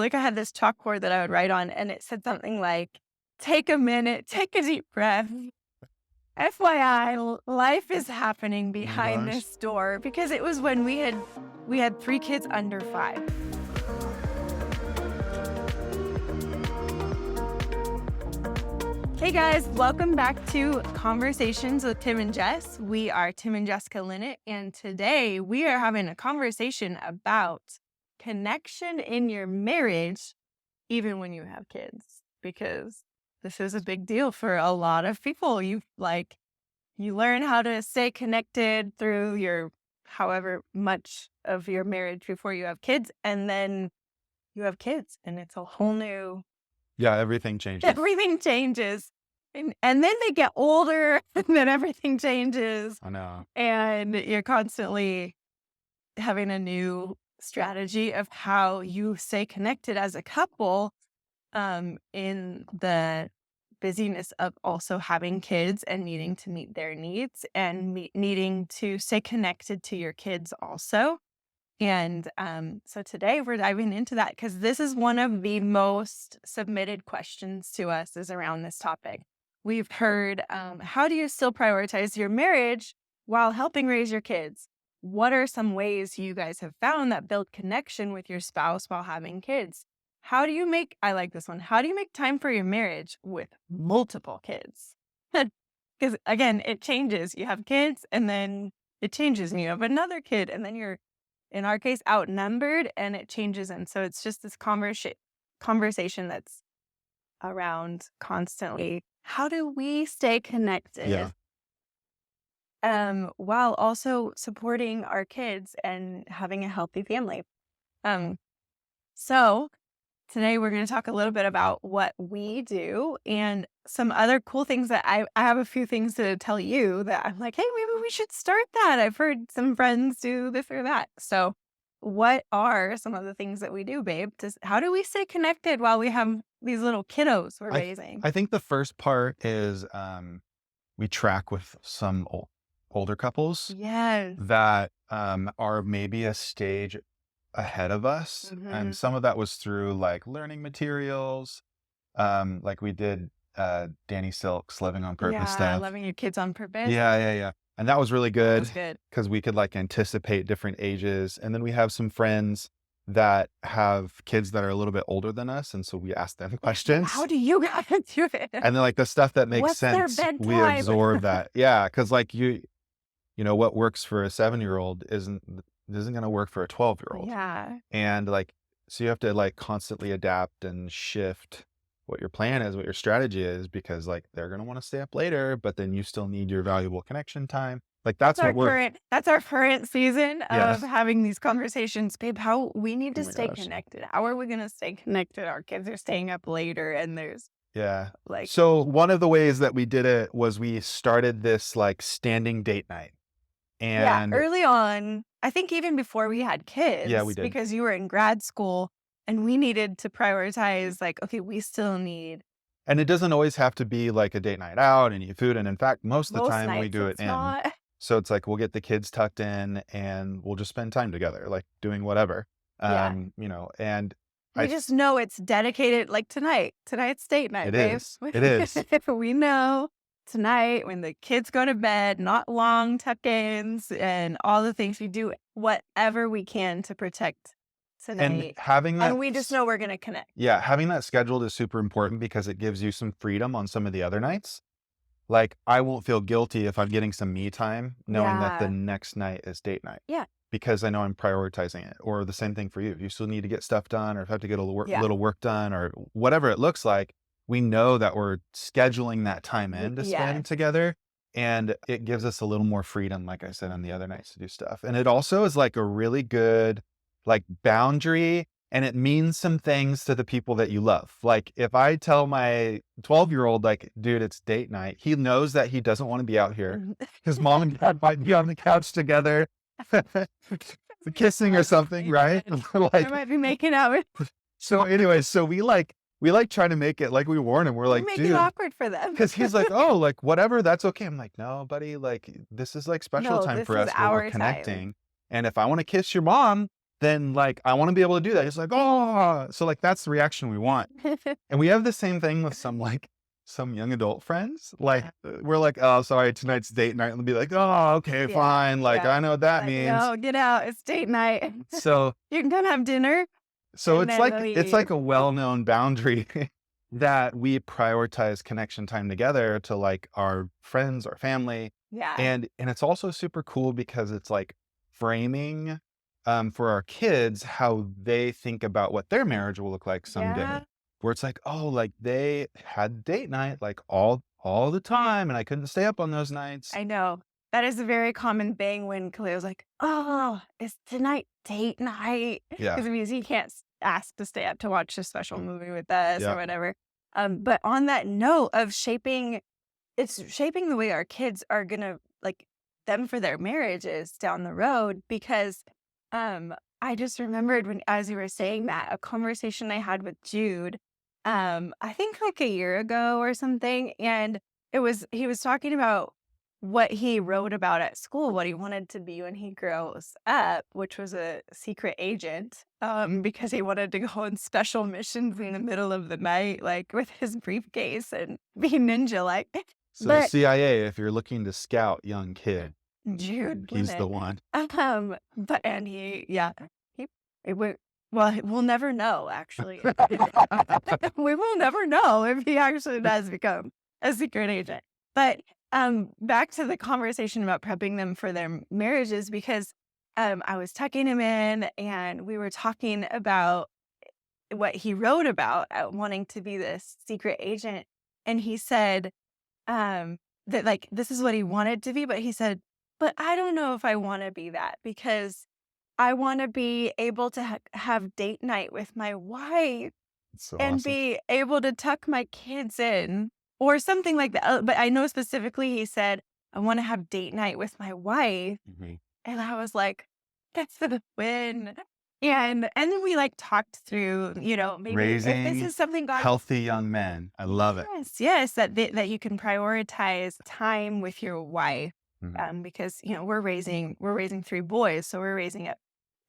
Like I had this chalkboard that I would write on, and it said something like, take a minute, take a deep breath. FYI, life is happening Oh my behind gosh. this door because it was when we had 3 kids under 5. Hey guys, welcome back to Conversations with Tim and Jess. We are Tim and Jessica Linnet, and today we are having a conversation about connection in your marriage, even when you have kids, because this is a big deal for a lot of people. You learn how to stay connected through your however much of your marriage before you have kids, and then you have kids, and it's a whole new Yeah, everything changes. everything changes. And then they get older, and then everything changes, I know. and you're constantly having a new strategy of how you stay connected as a couple, in the busyness of also having kids and needing to meet their needs and needing to stay connected to your kids also. And so today we're diving into that because this is one of the most submitted questions to us is around this topic. We've heard, how do you still prioritize your marriage while helping raise your kids? What are some ways you guys have found that build connection with your spouse while having kids? I like this one. How do you make time for your marriage with multiple kids? Because again, it changes. You have kids and then it changes and you have another kid and then you're, in our case, outnumbered and it changes. And so it's just this conversation that's around constantly. How do we stay connected Yeah. while also supporting our kids and having a healthy family? So today we're going to talk a little bit about what we do and some other cool things that I have a few things to tell you that I'm like, hey, maybe we should start that. I've heard some friends do this or that. So what are some of the things that we do, babe? How do we stay connected while we have these little kiddos we're I th- raising? I think the first part is we track with some older couples Yes. that are maybe a stage ahead of us. Hmm. And some of that was through like learning materials. Like we did Danny Silk's Living on Purpose Yeah, stuff. loving your kids on purpose. Yeah. And that was really That good was good. because we could like anticipate different ages. And then we have some friends that have kids that are a little bit older than us. And so we ask them How questions. do you guys do it? And then like the stuff that makes What's their sense, we bedtime? absorb that. Yeah. Cause like you know, what works for a 7-year-old isn't going to work for a 12-year-old. Yeah. And like, so you have to like constantly adapt and shift what your plan is, what your strategy is, because like they're going to want to stay up later, but then you still need your valuable connection time. Like That's our current season of yes. having these conversations, babe. How we need Oh to my stay gosh. connected. How are we going to stay connected? Our kids are staying up later and there's Yeah. like, So one of the ways that we did it was we started this like standing date night. yeah, And early on, I think even before we had yeah, we kids, did. because you were in grad school and we needed to prioritize like, okay, we still need And it doesn't always have to be like a date night out and eat food. And in fact, most of the most time we nights do it it's in. not. So it's like we'll get the kids tucked in and we'll just spend time together, like doing whatever. Yeah. You know, and We I just know it's dedicated like tonight. Tonight's date night, it babe. is. It is. We know tonight when the kids go to bed, not long tuck-ins and all the things we do, whatever we can to protect And tonight. having that And we just know we're going to connect. yeah, having that scheduled is super important because it gives you some freedom on some of the other nights. Like I won't feel guilty if I'm getting some me time knowing that the Yeah. next night is date night. Yeah. Because I know I'm prioritizing it. Or the same thing for you. If you still need to get stuff done or if I have to get a Yeah. little work done or whatever it looks like, we know that we're scheduling that time in to spend Yes. together. And it gives us a little more freedom, like I said, on the other nights to do stuff. And it also is like a really good like boundary and it means some things to the people that you love. Like if I tell my 12-year-old, like, dude, it's date night, he knows that he doesn't want to be out here. His mom and dad might be on the couch together, kissing or something, right? I Like, might be making out with so anyway, so we try to make it like we warn him. We're we like, make it dude, awkward for them. because he's like, oh, like whatever, that's okay. I'm like, no, buddy, like this is like special No, time this for is us where we're our time. connecting. And if I want to kiss your mom, then like I want to be able to do that. It's like, oh, so like that's the reaction we want. And we have the same thing with some young adult friends. Like we're like, oh, sorry, tonight's date night. And they'll be like, oh, okay, Yeah, fine. Like yeah. I know what that Like, means. "No, get out, it's date night. So You can come have dinner," so and then they'll it's leave. like a well-known boundary that we prioritize connection time together to like our friends, our family. Yeah, And it's also super cool because it's like framing for our kids how they think about what their marriage will look like someday. yeah, Where it's like, oh, like they had date night like all the time and I couldn't stay up on those nights. I know. That is a very common thing when Khalil's like, "Oh, is tonight date night?" Yeah. Because it means he can't ask to stay up to watch a special movie with us or Yeah. whatever. But on that note of it's shaping the way our kids are gonna like them for their marriages down the road because um I just remembered when as you were saying that a conversation I had with Jude I think like a year ago or something and he was talking about what he wrote about at school, what he wanted to be when he grows up, which was a secret agent, because he wanted to go on special missions in the middle of the night, like with his briefcase and be ninja like. So But CIA, if you're looking to scout young kid, Jude he's the Linnet, one. but and yeah, he it went well, we'll never know actually. We will never know if he actually does become a secret agent. But back to the conversation about prepping them for their marriages because I was tucking him in and we were talking about what he wrote about wanting to be this secret agent. And he said, that, like, this is what he wanted to be, but he said, "But I don't know if I wanna be that because I wanna be able to have date night with my wife It's so and awesome. be able to tuck my kids in," or something like that, but I know specifically he said, "I wanna have date night with my wife," Mhm. and I was like, "That's the win." And then we, like, talked through, maybe if this Raising is something God. healthy young men. I love it. Yes, yes, that you can prioritize time with your wife, Mhm. because, we're raising 3 boys, so we're raising up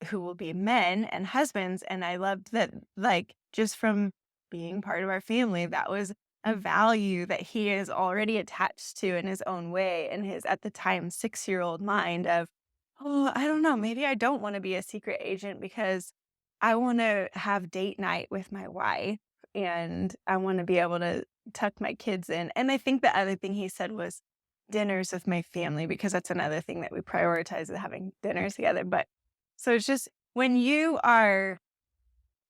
who will be men and husbands, and I loved that, like, just from being part of our family, that was a value that he is already attached to in his own way, in his, at the time, six-year-old mind of, "Oh, I don't know, maybe I don't wanna be a secret agent because I wanna have date night with my wife, and I wanna be able to tuck my kids in." And I think the other thing he said was dinners with my family because that's another thing that we prioritize is having dinners together, but so it's just when you are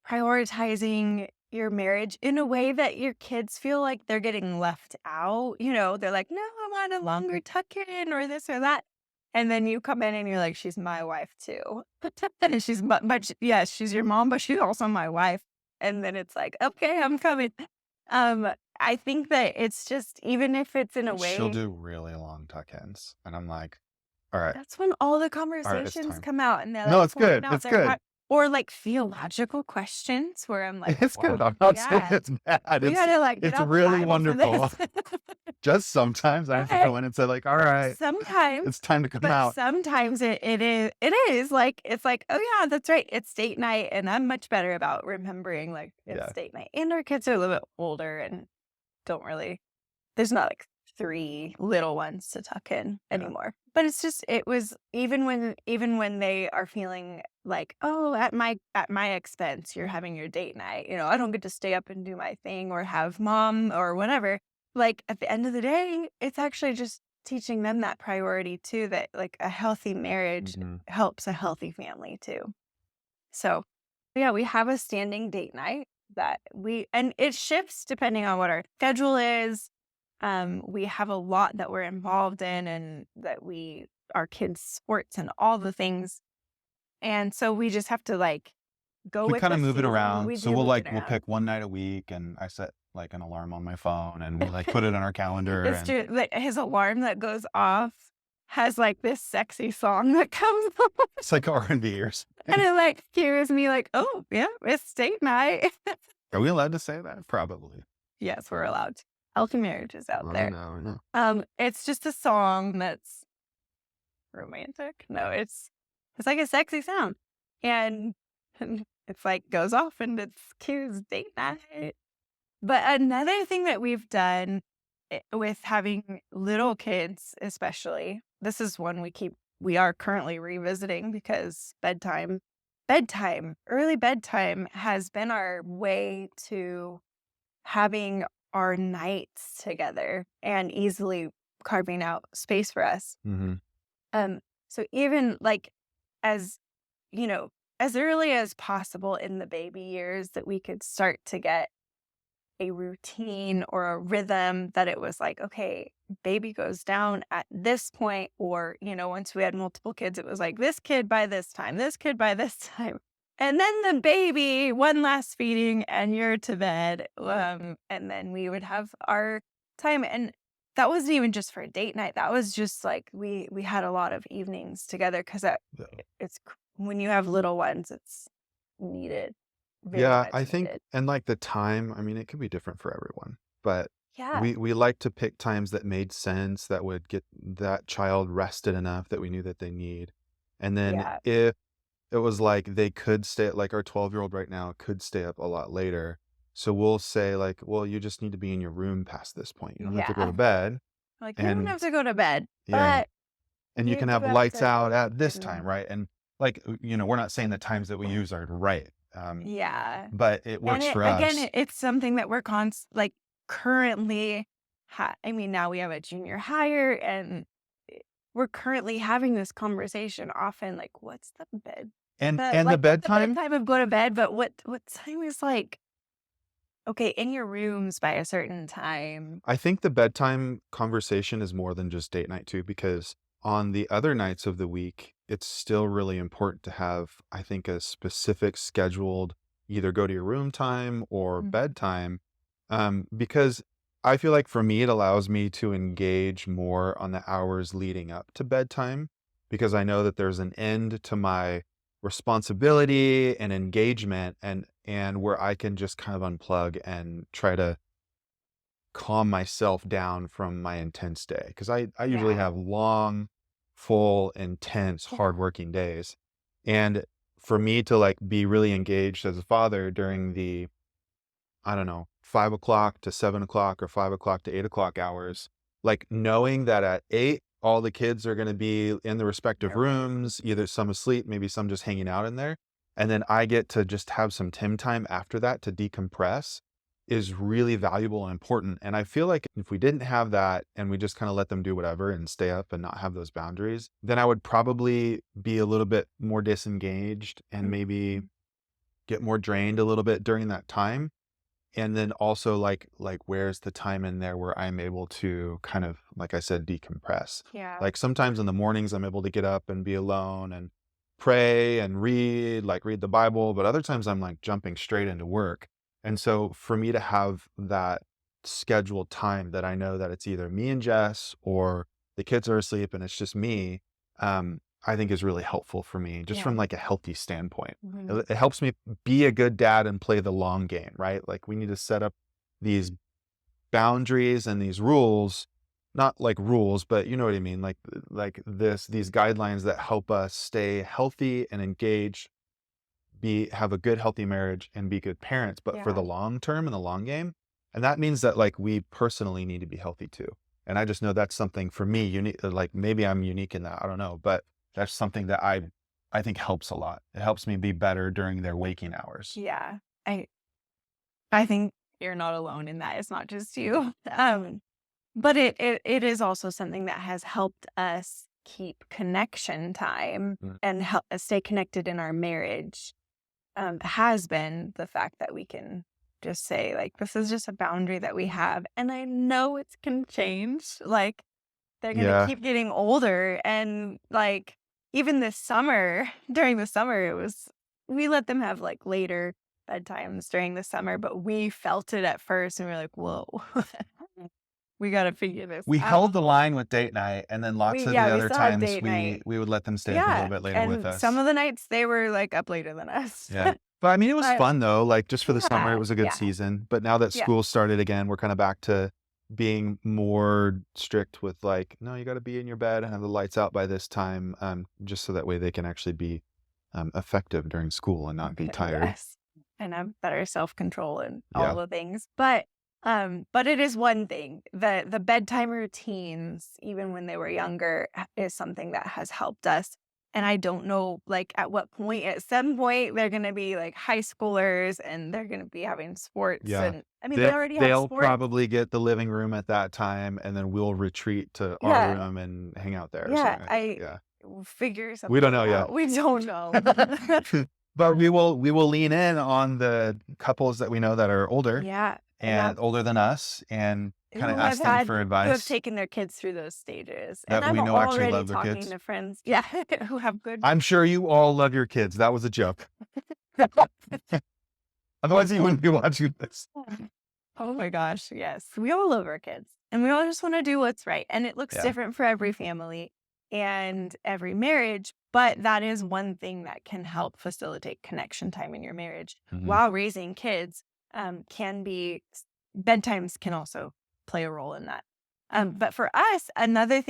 prioritizing your marriage in a way that your kids feel like they're getting left out, they're like, "No, I want a longer tuck-in or this or that." And then you come in and you're like, "She's my wife too." And she's yes, she's your mom, but she's also my wife. And then it's like, "Okay, I'm coming." Um, I think that it's just even if it's in a She'll way do really long tuck-ins, and I'm like, "Alright, that's when all the alright, it's conversations time." come out and they're, No, like, it's pouring good, out it's their good. heart or, like, theological questions where I'm like, It's good, "Whoa, I'm not saying yeah, it's bad, we gotta, like, get it's out the really Bible for wonderful. this." Just sometimes I have to But go in and say like, "Alright, sometimes it's time to come but out." sometimes it is, like it's like, "Oh, yeah, that's right, it's date night," and I'm much better about remembering, like, it's Yeah, date night, and our kids are a little bit older and don't really there's not, like, 3 little ones to tuck in yeah. anymore. But it's just it was even when they are feeling like, "Oh, at my expense, you're having your date night," I don't get to stay up and do my thing or have mom or whatever. Like, at the end of the day, it's actually just teaching them that priority too, that, like, a healthy marriage Mhm. helps a healthy family too. So, yeah, we have a standing date night that we and it shifts depending on what our schedule is. We have a lot that we're involved in and that our kids' sports and all the things. And so we just have to like go We with kinda the move it flow. around, We so do move it we'll around. pick one night a week, and I set, like, an alarm on my phone, and we, like, put it on our calendar, It's and true. Like his alarm that goes off has like this sexy song that comes on it's like R&B or and something. it like cues me like, oh yeah, it's date night. Are we allowed to say that? Probably. Yes, we're allowed to. Healthy marriages out I there. know, I know. It's just a song that's romantic. No, it's like a sexy sound. And it's like goes off and it's Tuesday night. But another thing that we've done with having little kids, especially, this is one we are currently revisiting because early bedtime has been our way to having our nights together and easily carving out space for us. Hmm. Um, so even like as you know, as early as possible in the baby years that we could start to get a routine or a rhythm that it was like, okay, baby goes down at this point, or, once we had multiple kids, it was like this kid by this time, this kid by this time. And then the baby, one last feeding, and you're to bed. And then we would have our time. And that wasn't even just for a date night. That was just like we had a lot of evenings together because when you have little ones, it's needed, very Yeah, much I think, needed. and like the time, I mean, it could be different for everyone, but Yeah. we like to pick times that made sense, that would get that child rested enough that we knew that they need. And then Yeah. if it was like they could stay, like our 12-year-old right now could stay up a lot later. So we'll say like, well, you just need to be in your room past this point. You don't have to go to Yeah. bed. Like, you don't And have to go to bed, yeah, but and you you can do have have lights to. out at this time, Mhm. right? And like, we're not saying the times that we use are right. Yeah. But it And works for us. it's something that we're like currently I mean, now we have a junior higher and I we're currently having this conversation often, like, what's the bed And the not the bedtime, bedtime of go to bed, but what time is like, okay, in your rooms by a certain time. I think the bedtime conversation is more than just date night too, because on the other nights of the week, it's still really important to have, I think, a specific scheduled either go to your room time or Mhm. bedtime. Because I feel like for me, it allows me to engage more on the hours leading up to bedtime because I know that there's an end to my responsibility and engagement, and where I can just kind of unplug and try to calm myself down from my intense day, because I usually Yeah. have long, full, intense, Yeah. hardworking days. And for me to like be really engaged as a father during the, I don't know, 5 o'clock to 7 o'clock or 5 o'clock to 8 o'clock hours, like knowing that at 8, all the kids are going to be in the respective Yep. rooms, either some asleep, maybe some just hanging out in there. And then I get to just have some Tim time after that to decompress is really valuable and important. And I feel like if we didn't have that and we just kind of let them do whatever and stay up and not have those boundaries, then I would probably be a little bit more disengaged and maybe Mhm. get more drained a little bit during that time. And then also like where's the time in there where I'm able to kind of, like I said, decompress. Yeah. Like sometimes in the mornings I'm able to get up and be alone and pray and read, like read the Bible, but other times I'm like jumping straight into work. And so for me to have that scheduled time that I know that it's either me and Jess or the kids are asleep and it's just me, I think is really helpful for me just Yeah. from like a healthy standpoint. Mhm. It helps me be a good dad and play the long game, right? Like we need to set up these boundaries and these rules, not like rules, but you know what I mean? Like these guidelines that help us stay healthy and engaged, have a good healthy marriage and be good parents, but for the Yeah. long term and the long game. And that means that like we personally need to be healthy too. And I just know that's something for me unique, like maybe I'm unique in that, I don't know, but that's something that I think helps a lot. It helps me be better during their waking hours. Yeah. I I think you're not alone in that. It's not just you. But it is also something that has helped us keep connection time Mm. and help us stay connected in our marriage. Has been the fact that we can just say like, this is just a boundary that we have, and I know it's gonna change. Like they're gonna Yeah. keep getting older, and like even this summer, during the summer, we let them have like later bedtimes during the summer, but we felt it at first, and we are like, whoa, we got to figure this We held out. the line with date night, and then lots of the We other still had times date night. we would let them stay up a little Yeah, bit later with and some us. of the nights they were like up later than us. Yeah. But I mean, it was But fun though. Like just for the summer, it yeah, was a good yeah, season. But now that yeah, school started again, we're kind of back to being more strict with like, no, you got to be in your bed and have the lights out by this time, just so that way they can actually be effective during school and not be tired. Yes. And have better self-control and all Yeah. the things. But it is one thing. The bedtime routines, even when they were younger, is something that has helped us. And I don't know, like, at what point, at some point, they're going to be like high schoolers and they're going to be having sports. Yeah. And I mean, they already have They'll sports. probably get the living room at that time, and then we'll retreat to our Yeah. room and hang out there or Yeah. something. I Yeah. figure We don't know something yet. out. We don't know. But we will lean in on the couples that we know that are older Yeah. and older than us and kind of Who ask them for who have advice taken their kids through those stages. And that I'm we know actually already love their talking kids. to friends, yeah, who have good. I'm sure you all love your kids. That was a joke. Otherwise, you wouldn't be watching this. Oh my gosh, yes. We all love our kids and we all just want to do what's right. And it looks Yeah. different for every family and every marriage, but that is one thing that can help facilitate connection time in your marriage Mhm. while raising kids. Bedtimes can also play a role in that. But for us, a new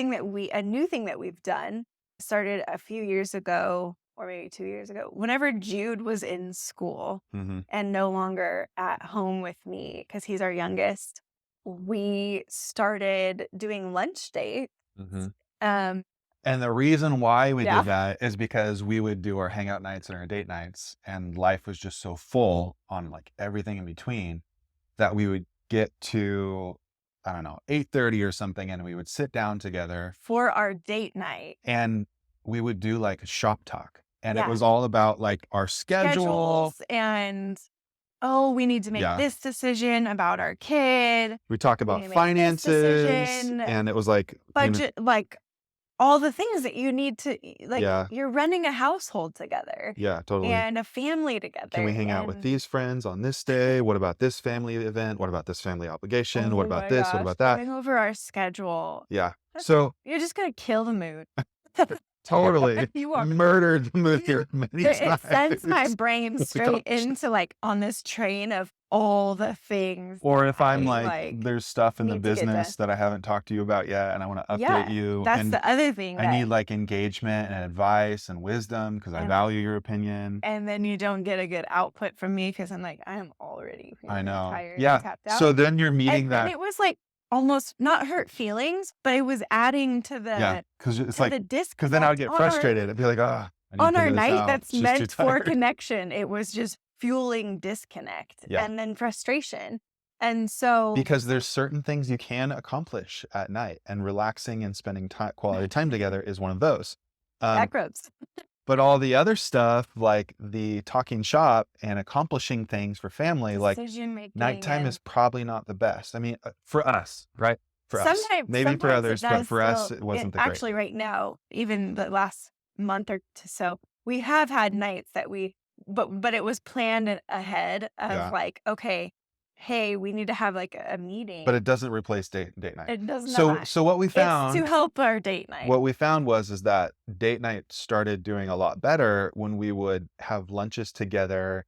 thing that we've done started a few years ago, or maybe 2 years ago, whenever Jude was in school Mhm. and no longer at home with me because he's our youngest, we started doing lunch dates. Mhm. Um, And the reason why we yeah, did that is because we would do our hangout nights and our date nights, and life was just so full on like everything in between that we would get to, I don't know, 8:30 or something, and we would sit down together for our date night. and we would do like a shop talk. And it Yeah. was all about like our schedule. Schedules and, oh, we need to make Yeah. this decision about our kid. We talk We about need to make this finances, decision, and it was like, budget, like all the things that you need to, like, Yeah. you're running a household together yeah, totally. and a family together. Can we hang out with and- these friends on this day? What about this family event? What about this family obligation? Oh What about my this? What gosh, about that? going over our schedule. Yeah. That's- So You're just going to kill the mood. totally You are. murdered the mood here many It times. sends my brain Oh my straight gosh. into like on this train of all the things. Or if I'm I, like, there's stuff in the need to get business done. that I haven't talked to you about yet, and I want to update Yeah, you. that's And the other thing. I need like engagement and advice and wisdom because I And- value your opinion. And then you don't get a good output from me because I'm like, I'm already I feeling know. tired and Yeah. tapped out. So then you're meeting and that. it was like almost not hurt feelings, but it was adding to the Yeah. Because it's to like, the disc. because then I would get frustrated. I'd be like, I need to On our figure this night out. that's It's just too meant for tired." connection, it was just fueling disconnect Yeah. and then frustration. And so Because there's certain things you can accomplish at night, and relaxing and spending quality time together is one of those. back rubs. But all the other stuff, like the talking shop and accomplishing things for family, like Decision making. nighttime is probably not the best. I mean, for us, right? For us, maybe for sometimes others, it but does for us, still- it wasn't the actually right now, even the last month or so, we have had nights that but it was planned ahead of Yeah. like, okay, hey, we need to have like a meeting. But it doesn't replace date night. It does So, not. so what we It's found, to help our date night. what we found is that date night started doing a lot better when we would have lunches together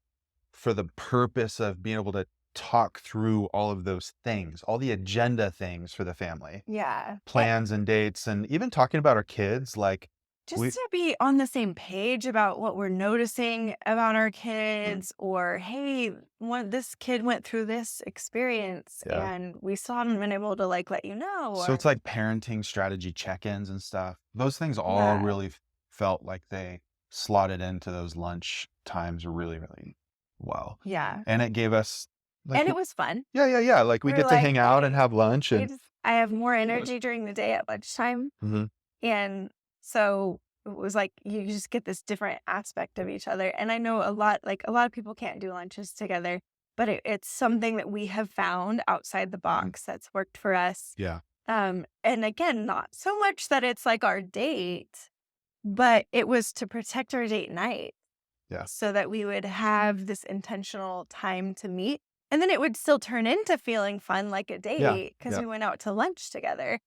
for the purpose of being able to talk through all of those things, all the agenda things for the family, Yeah. plans and dates, and even talking about our kids. Like, Just we- to be on the same page about what we're noticing about our kids, or hey, this kid went through this experience Yeah. and we still haven't been able to like let you know. so or- it's like parenting strategy check-ins and stuff. Those things all Yeah. really felt like they slotted into those lunch times really, really well. yeah. And it gave us like, And it was fun. yeah. Like we We're get to like, hang out and "Hey, have lunch and I have more energy during the day at lunchtime. Mhm. And so it was like you just get this different aspect of each other. And I know a lot of people can't do lunches together, but it's something that we have found outside the box that's worked for us. yeah. And again, not so much that it's like our date, but it was to protect our date night. Yeah. So that we would have this intentional time to meet. And then it would still turn into feeling fun like a date because yeah. we went out to lunch together.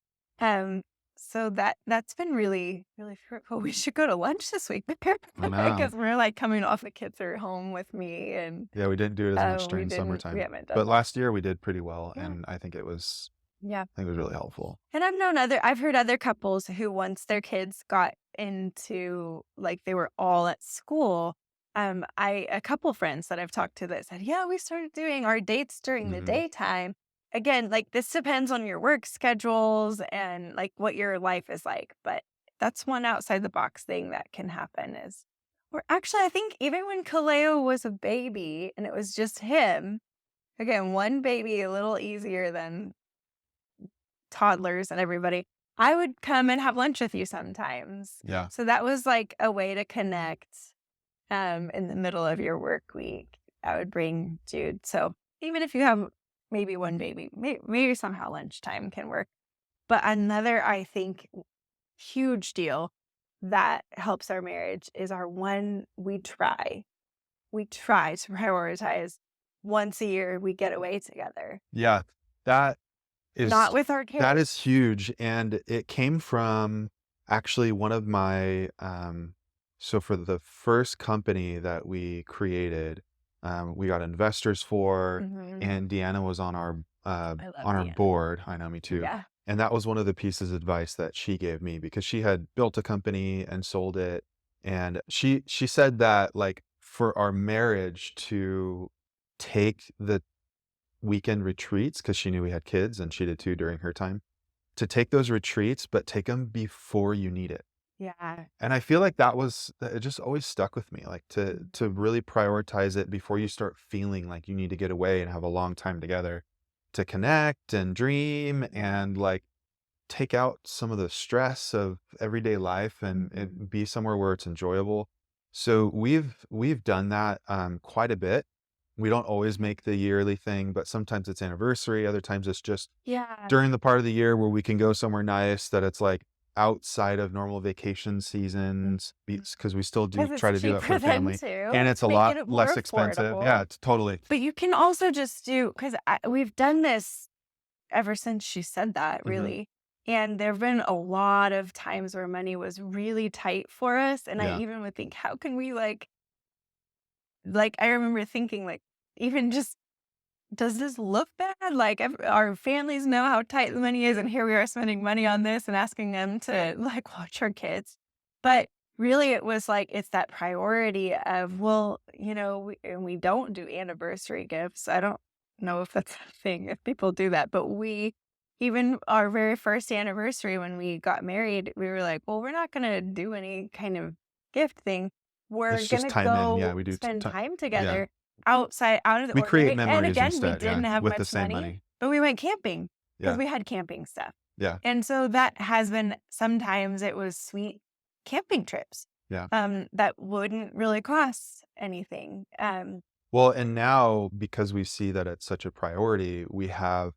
So that's been really, really fruitful. We should go to lunch this week I know. because we're like coming off, the kids are home with me, and Yeah, we didn't do it as much we during didn't- summertime. We haven't done But that. last year we did pretty well, Yeah. and I think it was Yeah. really helpful. And I've heard other couples who once their kids got into like they were all at school, I a couple friends that I've talked to that said, yeah, we started doing our dates during the Mhm. daytime. Again, like this depends on your work schedules and like what your life is like. But that's one outside the box thing that can happen is, or actually, I think even when Kaleo was a baby and it was just him, again, one baby a little easier than toddlers and everybody, I would come and have lunch with you sometimes. Yeah. So that was like a way to connect in the middle of your work week. I would bring Jude. So even if you have maybe one baby, maybe somehow lunchtime can work. But another, I think, huge deal that helps our marriage is our one we try to prioritize once a year we get away together. Yeah. That Not is with our that is kids. huge, and it came from actually one of my, so for the first company that we created, we got investors for, Mhm. and Deanna was I love on our Deanna. board. I know, me too. Yeah. And that was one of the pieces of advice that she gave me because she had built a company and sold it, and she said that, like, for our marriage to take the weekend retreats, because she knew we had kids and she did too during her time, to take those retreats, but take them before you need it. Yeah. And I feel like that it just always stuck with me, like, to really prioritize it before you start feeling like you need to get away and have a long time together to connect and dream and, like, take out some of the stress of everyday life Mhm. and be somewhere where it's enjoyable. So we've done that quite a bit. We don't always make the yearly thing, but sometimes it's anniversary. Other times it's just Yeah. during the part of the year where we can go somewhere nice that it's like outside of normal vacation seasons because we still do Because try it's to do that for cheaper the then family, and too, it's a making lot it more less expensive. Yeah, affordable. it's totally. But you can also just do because we've done this ever since she said that, Hmm. really. And there have been a lot of times where money was really tight for us. And I Yeah. even would think, how can we I remember thinking, like, even just does this look bad? Like, our families know how tight the money is, and here we are spending money on this and asking them to, like, watch our kids. But really, it was like, it's that priority of, well, and we don't do anniversary gifts. I don't know if that's a thing, if people do that, but even our very first anniversary when we got married, we were like, well, we're not going to do any kind of gift thing. We're It's going just to time in. Yeah, go we do. spend time Yeah, together outside out of the we create ordinary, and memories again, we instead. didn't Yeah, have with the much same money, money. but we went camping because Yeah, we had camping stuff, yeah, and so that has been sometimes it was sweet camping trips, yeah. that wouldn't really cost anything, Well, and now because we see that it's such a priority, we have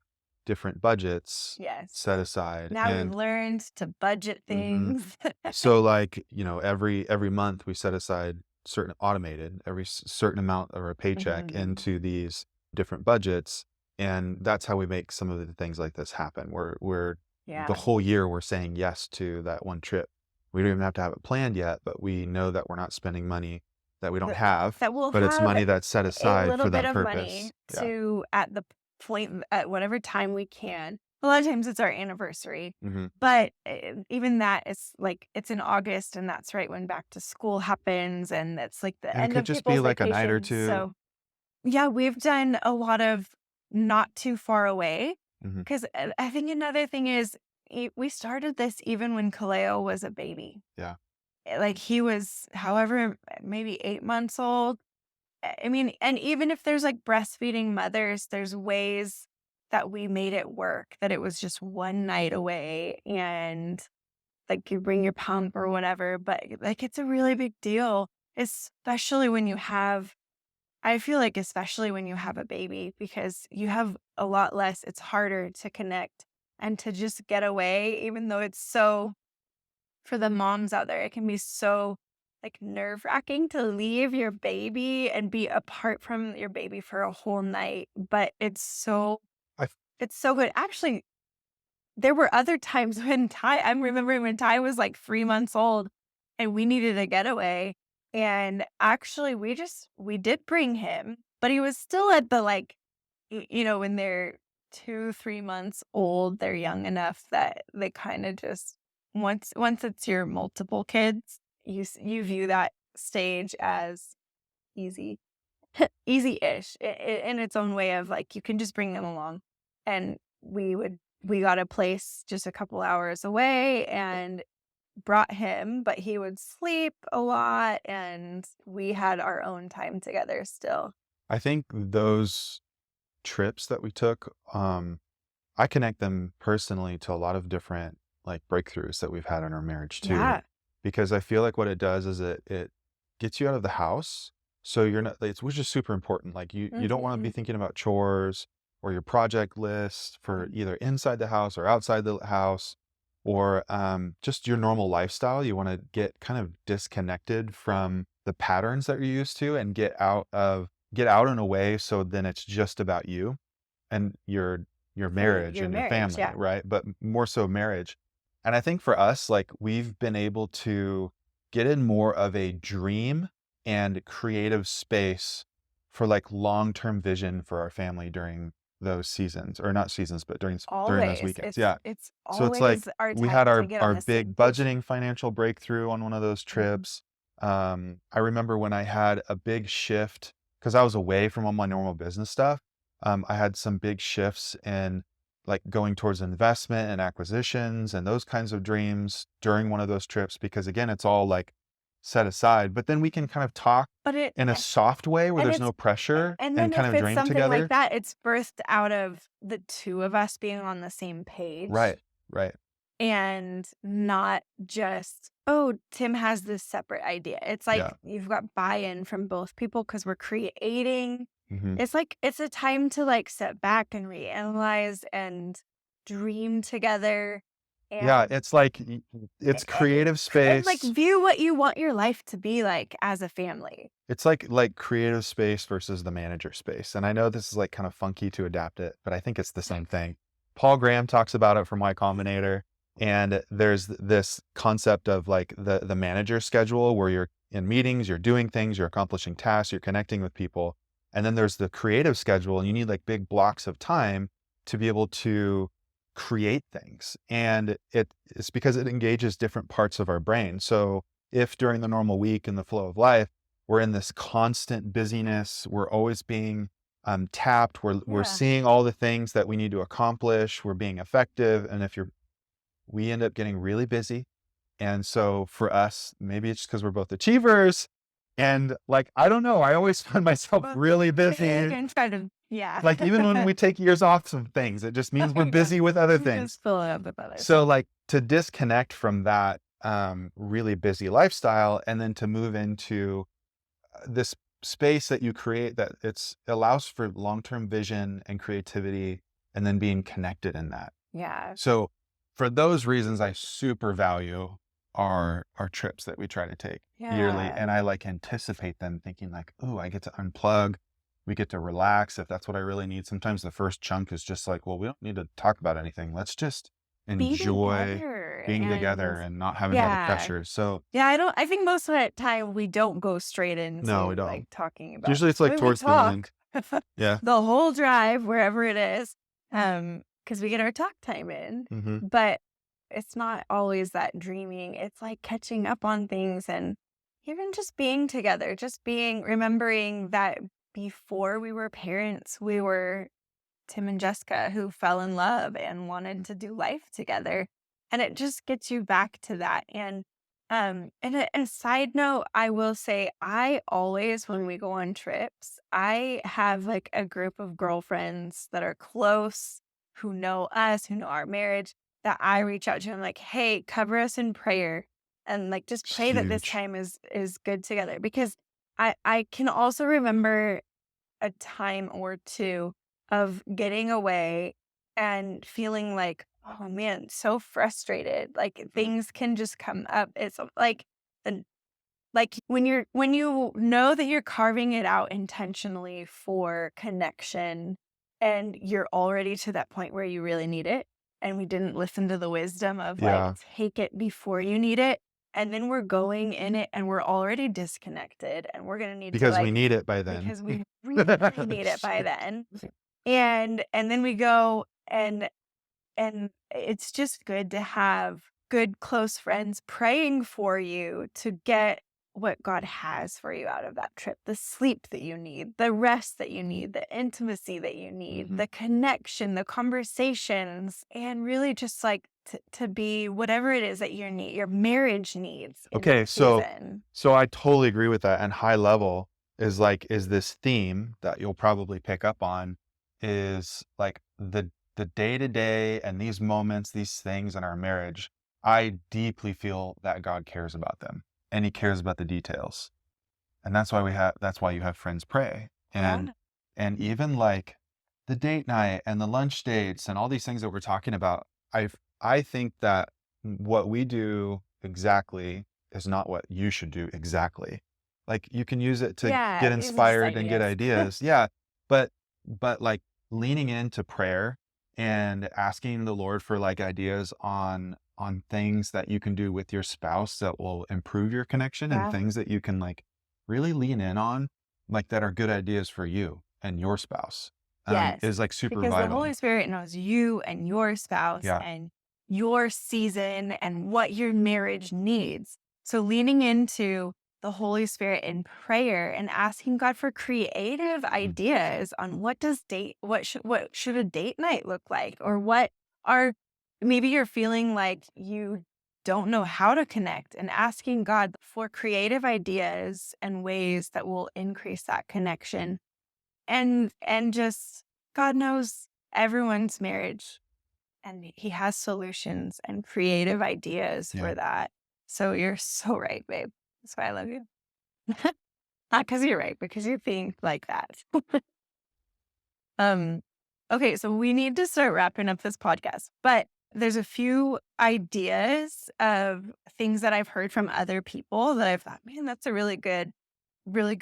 different budgets set yes. aside, Now we've and learned to budget mhm. things. So, like, every month we set aside certain automated every certain amount of our paycheck Mhm. into these different budgets, and that's how we make some of the things like this happen. We're the Yeah. whole year we're saying yes to that one trip. We don't even have to have it planned yet, but we know that we're not spending money that we don't That have, that we'll but it's have money that's set a aside little for bit that of purpose. money Yeah. to at the point at whatever time we can. A lot of times it's our anniversary, Mhm. but, even that is, like, it's in August, and that's right when back to school happens, and it's, like, the And it end could of just be people's like a night or vacations, 2. so yeah, we've done a lot of not too far away, Mhm. 'cause, I think another thing is we started this even when Kaleo was a baby. Yeah. Like, he was however, maybe 8 months old. I mean, and even if there's, like, breastfeeding mothers, there's ways that we made it work, that it was just one night away and, like, you bring your pump or whatever, but, like, it's a really big deal, especially when you have I feel like especially when you have a baby because you have a lot less it's harder to connect and to just get away even though it's so for the moms out there, it can be so, like, nerve-wracking to leave your baby and be apart from your baby for a whole night, but I it's so good. Actually, there were other times when I'm remembering when Ty was, like, 3 months old, and we needed a getaway, and actually, we did bring him, but he was still at the, like, when they're 2, 3 months old, they're young enough that they kinda just once it's your multiple kids, you view that stage as easy. Easy-ish in its own way of, like, you can just bring them along. And we got a place just a couple hours away and brought him, but he would sleep a lot, and we had our own time together still. I think those trips that we took, I connect them personally to a lot of different like breakthroughs that we've had in our marriage too. Yeah. Because I feel like what it does is it gets you out of the house. So you're not it's which is super important. Like you don't want to be Mhm. thinking about chores or your project list for either inside the house or outside the house or just your normal lifestyle. You want to get kind of disconnected from the patterns that you're used to and get out in a way so then it's just about you and your For marriage your and your marriage, family, yeah. right? But more so marriage. And I think for us, like we've been able to get in more of a dream and creative space for like long-term vision for our family during those seasons, or not seasons, but during those Always. weekends. Yeah. It's So it's like always our we had time to get on our the same big page. budgeting financial breakthrough on one of those Mhm. trips. I remember when I had a big shift because I was away from all my normal business stuff. I had some big shifts in like going towards investment and acquisitions and those kinds of dreams during one of those trips because again, it's all like set aside. But then we can kind of talk But in a soft way where and there's it's no pressure and and then kind if of it's dream something like together. that, it's birthed out of the 2 of us being on the same page Right. Right. and not just, "Oh, Tim has this separate idea." It's Yeah. like you've got buy-in from both people because 'cause we're creating. Hmm. It's like it's a time to, like, step back and reanalyze and dream together Yeah. and It's like it's and creative and, like, space. view what you want your life to be like as a family. It's like creative space versus the manager space. And I know this is like kind of funky to adapt it, but I think it's the same thing. Paul Graham talks about it from Y Combinator. And there's this concept of like the manager schedule where you're in meetings, you're doing things, you're accomplishing tasks, you're connecting with people. And then there's the creative schedule, and you need like big blocks of time to be able to create things. And it's because it engages different parts of our brain. So if during the normal week in the flow of life, we're in this constant busyness. We're always being tapped. We're Yeah. seeing all the things that we need to accomplish. We're being effective, and we end up getting really busy. And so for us, maybe it's because we're both achievers, and like I don't know, I always find myself Both really big busy. and try to yeah. Like even when we take years off from things, it just means we're Yeah. busy with other You things. just fill it up with other So stuff. like to disconnect from that really busy lifestyle, and then to move into this space that you create that it's allows for long-term vision and creativity and then being connected in that. Yeah. So for those reasons, I super value our trips that we try to take yearly. Yeah. And I like anticipate them thinking like, oh, I get to unplug. We get to relax if that's what I really need. Sometimes the first chunk is just like, well, we don't need to talk about anything. Let's just Be enjoy together being together and and not having all the yeah. pressure. So Yeah, I think most of the time we don't go straight no, we into, don't. like, talking about Usually it's I like mean, we towards the talk end. Yeah. the whole drive wherever it is, because we get our talk time in, Mhm. but it's not always that dreaming. It's, like, catching up on things and even just being together, just being remembering that before we were parents, we were Tim and Jessica who fell in love and wanted to do life together. And it just gets you back to that. And a side note, I will say I always, when we go on trips, I have like a group of girlfriends that are close, who know us, who know our marriage, that I reach out to and like, hey, cover us in prayer. And like just It's pray that this huge. time is good together. Because I can also remember a time or 2 of getting away and feeling like, "Oh, man, so frustrated." Like, things can just come up. It's like and like, when you know that you're carving it out intentionally for connection, and you're already to that point where you really need it, and we didn't listen to the wisdom of, like, Yeah, take it before you need it, and then we're going in it, and we're already disconnected, and we're gonna need to, because we like need it by then. because we really need it by then. And then we go and it's just good to have. good close friends praying for you to get what God has for you out of that trip. The sleep that you need, the rest that you need, the intimacy that you need, Mhm. the connection, the conversations, and really just like to be whatever it is that your marriage needs in Okay, that season. so I totally agree with that, and high level is this theme that you'll probably pick up on is, like, the day-to-day and these moments, these things in our marriage, I deeply feel that God cares about them, and he cares about the details, and that's why you have friends pray, Yeah. and even, like, the date night and the lunch dates and all these things that we're talking about, I think that what we do exactly is not what you should do exactly. Like, you can use it to Yeah. get These are just inspired and get ideas. ideas. Yeah, but like, leaning into prayer and asking the Lord for, like, ideas on things that you can do with your spouse that will improve your connection and Yeah. things that you can, like, really lean in on, like, that are good ideas for you and your spouse, Yes, is, like, super because the vital. Holy Spirit knows you and your spouse Yeah. and your season and what your marriage needs. So leaning into the Holy Spirit in prayer and asking God for creative Mm. ideas on what should a date night look like, or what are, maybe you're feeling like you don't know how to connect, and asking God for creative ideas and ways that will increase that connection, and just God knows everyone's marriage, and he has solutions and creative ideas Yeah. for that. So you're so right, babe. That's why I love you. Not because you're right, because you think like that. Um, okay, so we need to start wrapping up this podcast, but there's a few ideas of things that I've heard from other people that I've thought, man, that's a really good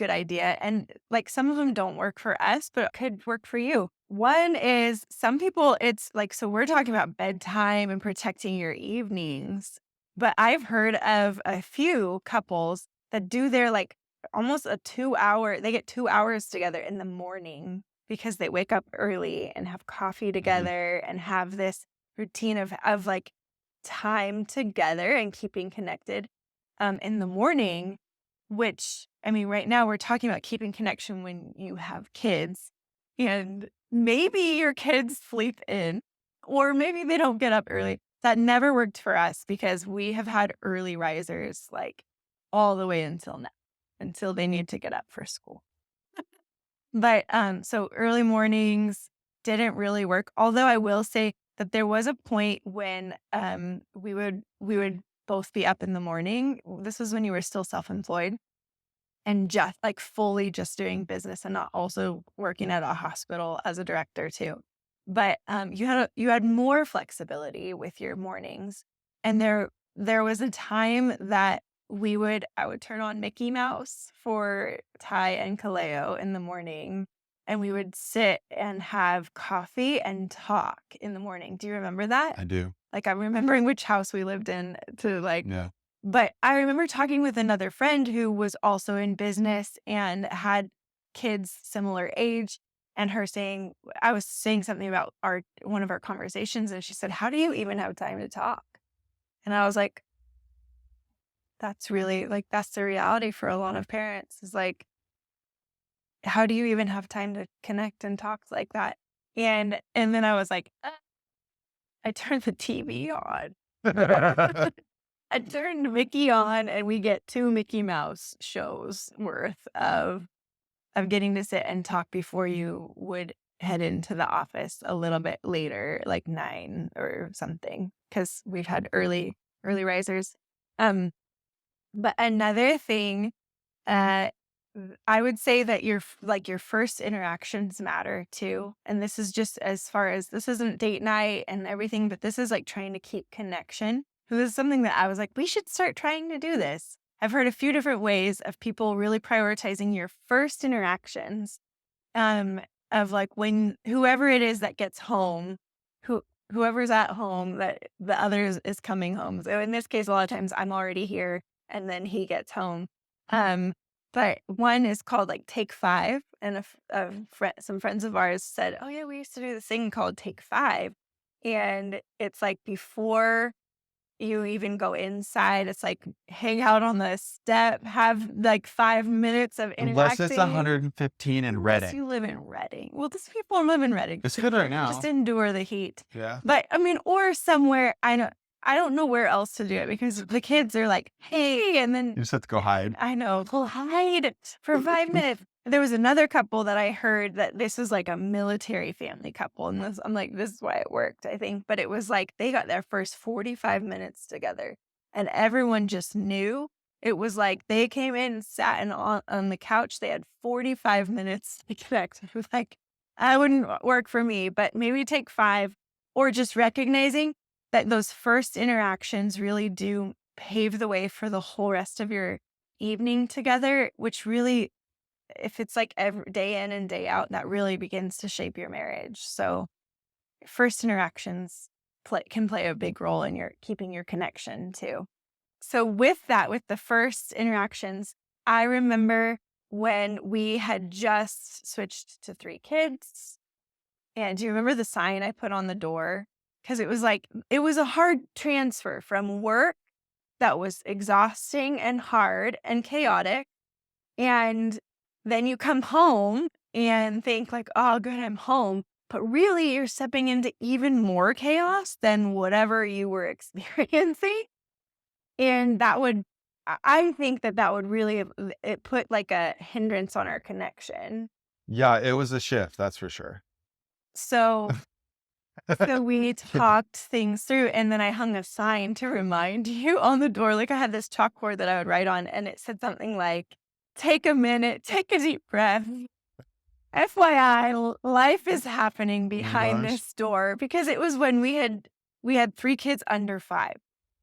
idea. And like some of them don't work for us, but could work for you. One is some people, it's like, so we're talking about bedtime and protecting your evenings, but I've heard of a few couples that do their like almost a 2 hour, they get 2 hours together in the morning because they wake up early and have coffee Mhm. together and have this routine of like time together and keeping connected in the morning, which, I mean, right now we're talking about keeping connection when you have kids, and maybe your kids sleep in, or maybe they don't get up early. That never worked for us because we have had early risers like all the way until now, until they need to get up for school. But so early mornings didn't really work. Although I will say that there was a point when we would both be up in the morning. This was when you were still self-employed and just like fully just doing business and not also working at a hospital as a director too. But you had more flexibility with your mornings, and there was a time that I would turn on Mickey Mouse for Ty and Kaleo in the morning, and we would sit and have coffee and talk in the morning. Do you remember that? I do. Like, I'm remembering which house we lived in to like, Yeah. but I remember talking with another friend who was also in business and had kids similar age, and her saying, I was saying something about our one of our conversations, and she said, "How do you even have time to talk?" And I was like, that's really like that's the reality for a lot of parents, is like, how do you even have time to connect and talk like that? And then I was like, I turned the TV on. I turned Mickey on, and we get 2 Mickey Mouse shows worth of getting to sit and talk before you would head into the office a little bit later, like 9 or something, because 'cause we've had early risers. Um, but another thing, uh, I would say that your first interactions matter too, and this is just as far as this isn't date night and everything, but this is, like, trying to keep connection. So this is something that I was like, "We should start trying to do this." I've heard a few different ways of people really prioritizing your first interactions, um, of, like, when whoever it is that gets home, who whoever's at home that the other is coming home. So in this case, a lot of times I'm already here, and then he gets home. Um, but one is called, like, Take 5, and some friends of ours said, "Oh, yeah, we used to do this thing called Take 5," and it's, like, before you even go inside. It's like hang out on the step, have like 5 minutes of Unless it's interacting. 115 in Unless Reading. you live in Reading. Well, these people live in Reading. It's good right Just now. endure the heat. Yeah. But I mean, or somewhere I don't know where else to do it because the kids are like, hey, and then You just have to go hide. I know, go hide for 5 minutes. There was another couple that I heard that this was like a military family couple. And this, I'm like, this is why it worked, I think. But it was like they got their first 45 minutes together and everyone just knew. It was like they came in and sat on the couch. They had 45 minutes to connect. I was like, that wouldn't work for me, but maybe take 5 or just recognizing that those first interactions really do pave the way for the whole rest of your evening together, which really, if it's like every day in and day out, that really begins to shape your marriage. So first interactions can play a big role in your keeping your connection too. So with that, with the first interactions, I remember when we had just switched to 3 kids. And do you remember the sign I put on the door? Because it was like, it was a hard transfer from work that was exhausting and hard and chaotic. And then you come home and think like, oh, good, I'm home. But really, you're stepping into even more chaos than whatever you were experiencing. And that would, I think that that would really, it put like a hindrance on our connection. Yeah, it was a shift, that's for sure. So So we talked things through, and then I hung a sign to remind you on the door. Like I had this chalkboard that I would write on, and it said something like, take a minute, take a deep breath. FYI, life is happening Oh my behind gosh. this door because it was when we had 3 kids under 5.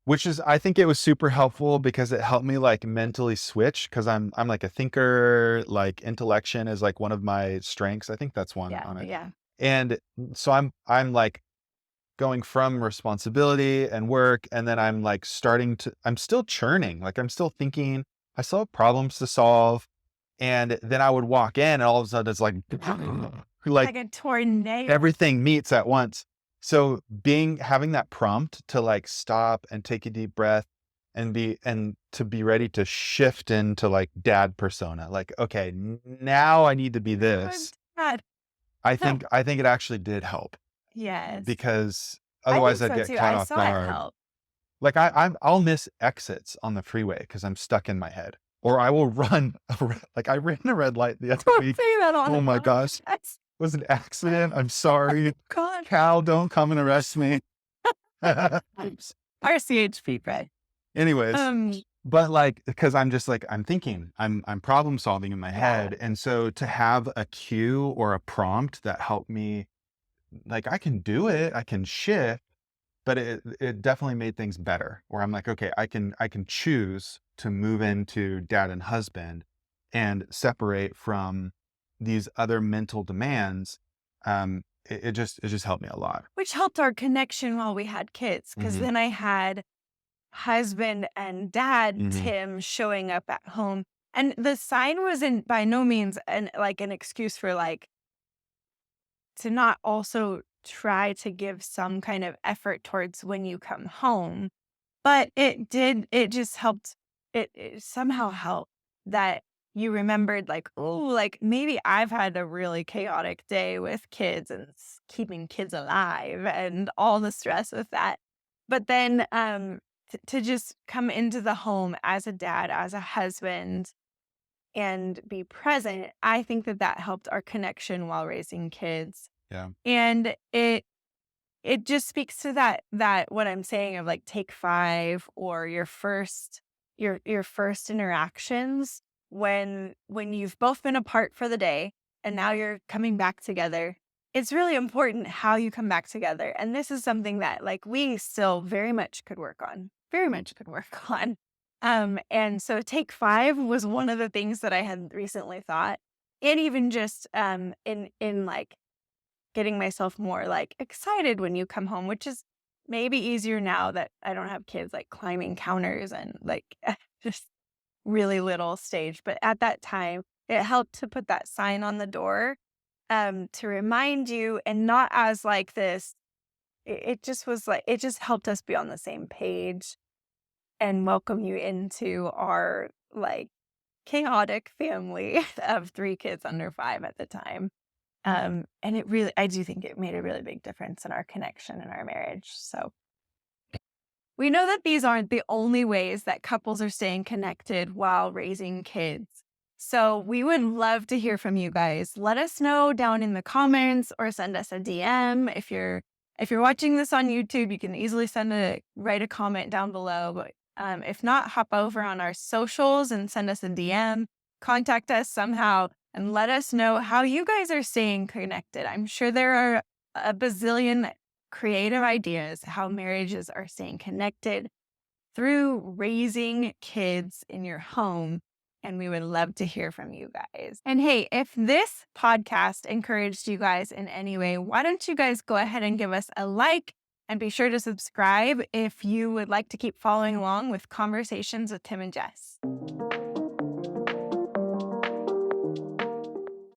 Which is I think it was super helpful because it helped me, like, mentally switch because I'm, like, a thinker, like, intellection is, like, one of my strengths. I think that's one Yeah, on it. yeah. And so I'm, like, going from responsibility and work, and then I'm still churning, like, I'm still thinking, I still have problems to solve, and then I would walk in, and all of a sudden, it's like like, Like a tornado. everything meets at once. So having that prompt to, like, stop and take a deep breath and to be ready to shift into, like, dad persona, like, "Okay, now I need to be I'm this." sad. I think it actually did help Yes. because I think otherwise I'd so get too. caught I off saw it guard. help. Like, I'll miss exits on the freeway because 'cause I'm stuck in my head, or I will run like, I ran a red light the other Don't week. say that on Oh the my gosh. It podcast. was an accident, I'm sorry. God. Cal, don't come and arrest me. RCHP, right? Anyways, Um, but, like, because I'm just, like, I'm thinking, I'm problem solving in my yeah. head, and so to have a cue or a prompt that helped me, like, I can do it, I can shift, but it definitely made things better, where I'm like, "Okay, I can choose to move into dad and husband and separate from these other mental demands." It just helped me a lot. Which helped our connection while we had kids, because Mhm, then I had husband and dad mhm. Tim showing up at home, and the sign wasn't by no means an excuse for, like, to not also try to give some kind of effort towards when you come home, but it just helped, it somehow helped that you remembered, like, oh, like, maybe I've had a really chaotic day with kids and keeping kids alive and all the stress with that. But then, to just come into the home as a dad, as a husband, and be present, I think that that helped our connection while raising kids. Yeah, And it just speaks to that what I'm saying of, like, take 5 or your first interactions when you've both been apart for the day and now you're coming back together. It's really important how you come back together, and this is something that, like, we still very much could work on, very much could work on. And so take 5 was one of the things that I had recently thought, and even just, in, like, getting myself more, like, excited when you come home, which is maybe easier now that I don't have kids, like, climbing counters and, like, just really little stage, but at that time, it helped to put that sign on the door, to remind you, and not as, like, this it just was like, it just helped us be on the same page and welcome you into our like chaotic family of 3 kids under 5 at the time. And it really, I do think it made a really big difference in our connection and our marriage. So we know that these aren't the only ways that couples are staying connected while raising kids. So we would love to hear from you guys. Let us know down in the comments or send us a DM. If you're watching this on YouTube, you can easily write a comment down below. But if not, hop over on our socials and send us a DM. Contact us somehow and let us know how you guys are staying connected. I'm sure there are a bazillion creative ideas how marriages are staying connected through raising kids in your home. And we would love to hear from you guys. And hey, if this podcast encouraged you guys in any way, why don't you guys go ahead and give us a like and be sure to subscribe if you would like to keep following along with Conversations with Tim and Jess.